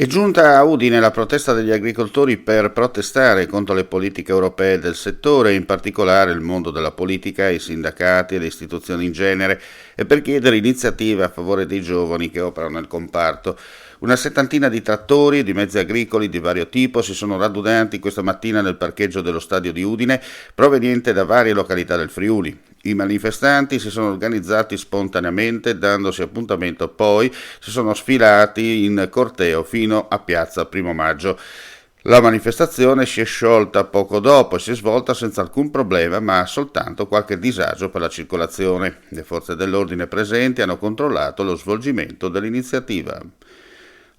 È giunta a Udine la protesta degli agricoltori per protestare contro le politiche europee del settore, in particolare il mondo della politica, i sindacati e le istituzioni in genere, e per chiedere iniziative a favore dei giovani che operano nel comparto. Una settantina di trattori e di mezzi agricoli di vario tipo si sono radunati questa mattina nel parcheggio dello stadio di Udine, proveniente da varie località del Friuli. I manifestanti si sono organizzati spontaneamente, dandosi appuntamento, poi si sono sfilati in corteo fino a piazza Primo Maggio. La manifestazione si è sciolta poco dopo e si è svolta senza alcun problema, ma soltanto qualche disagio per la circolazione. Le forze dell'ordine presenti hanno controllato lo svolgimento dell'iniziativa.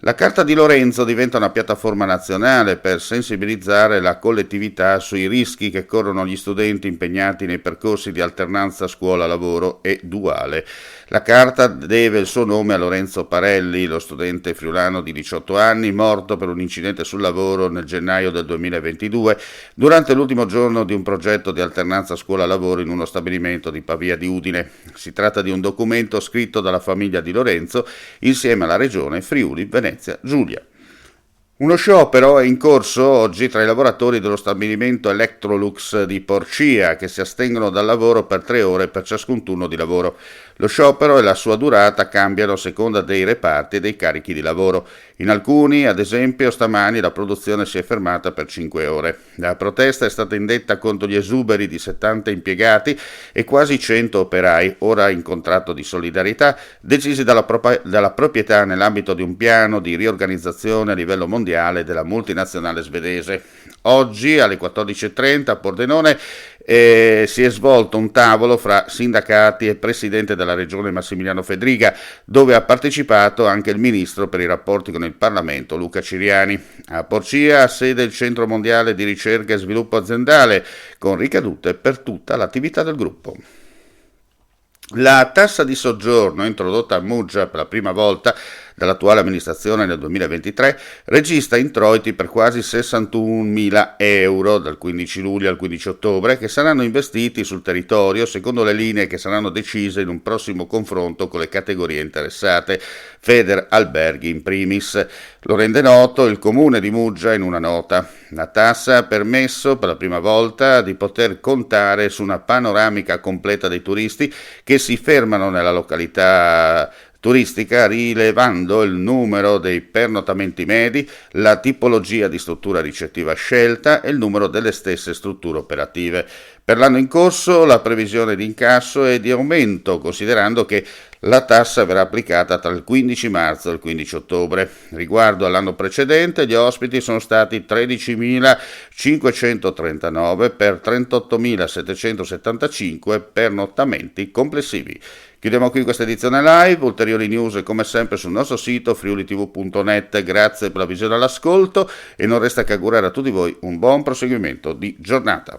La Carta di Lorenzo diventa una piattaforma nazionale per sensibilizzare la collettività sui rischi che corrono gli studenti impegnati nei percorsi di alternanza scuola-lavoro e duale. La Carta deve il suo nome a Lorenzo Parelli, lo studente friulano di 18 anni, morto per un incidente sul lavoro nel gennaio del 2022, durante l'ultimo giorno di un progetto di alternanza scuola-lavoro in uno stabilimento di Pavia di Udine. Si tratta di un documento scritto dalla famiglia di Lorenzo insieme alla regione Friuli-Venezia Giulia. Uno sciopero è in corso oggi tra i lavoratori dello stabilimento Electrolux di Porcia, che si astengono dal lavoro per 3 ore per ciascun turno di lavoro. Lo sciopero e la sua durata cambiano a seconda dei reparti e dei carichi di lavoro. In alcuni, ad esempio, stamani la produzione si è fermata per 5 ore. La protesta è stata indetta contro gli esuberi di 70 impiegati e quasi 100 operai, ora in contratto di solidarietà, decisi dalla proprietà nell'ambito di un piano di riorganizzazione a livello mondiale della multinazionale svedese. Oggi alle 14.30 a Pordenone si è svolto un tavolo fra sindacati e presidente della regione Massimiliano Fedriga, dove ha partecipato anche il ministro per i rapporti con il Parlamento Luca Ciriani. A Porcia ha sede il Centro Mondiale di Ricerca e Sviluppo Aziendale, con ricadute per tutta l'attività del gruppo. La tassa di soggiorno, introdotta a Muggia per la prima volta dall'attuale amministrazione nel 2023, registra introiti per quasi 61.000 euro dal 15 luglio al 15 ottobre, che saranno investiti sul territorio secondo le linee che saranno decise in un prossimo confronto con le categorie interessate, Feder Alberghi in primis. Lo rende noto il comune di Muggia in una nota. La tassa ha permesso per la prima volta di poter contare su una panoramica completa dei turisti che si fermano nella località turistica, rilevando il numero dei pernottamenti medi, la tipologia di struttura ricettiva scelta e il numero delle stesse strutture operative. Per l'anno in corso la previsione di incasso è di aumento, considerando che la tassa verrà applicata tra il 15 marzo e il 15 ottobre. Riguardo all'anno precedente, gli ospiti sono stati 13.539 per 38.775 pernottamenti complessivi. Chiudiamo qui questa edizione live, ulteriori news come sempre sul nostro sito friulitv.net. Grazie per la visione e l'ascolto e non resta che augurare a tutti voi un buon proseguimento di giornata.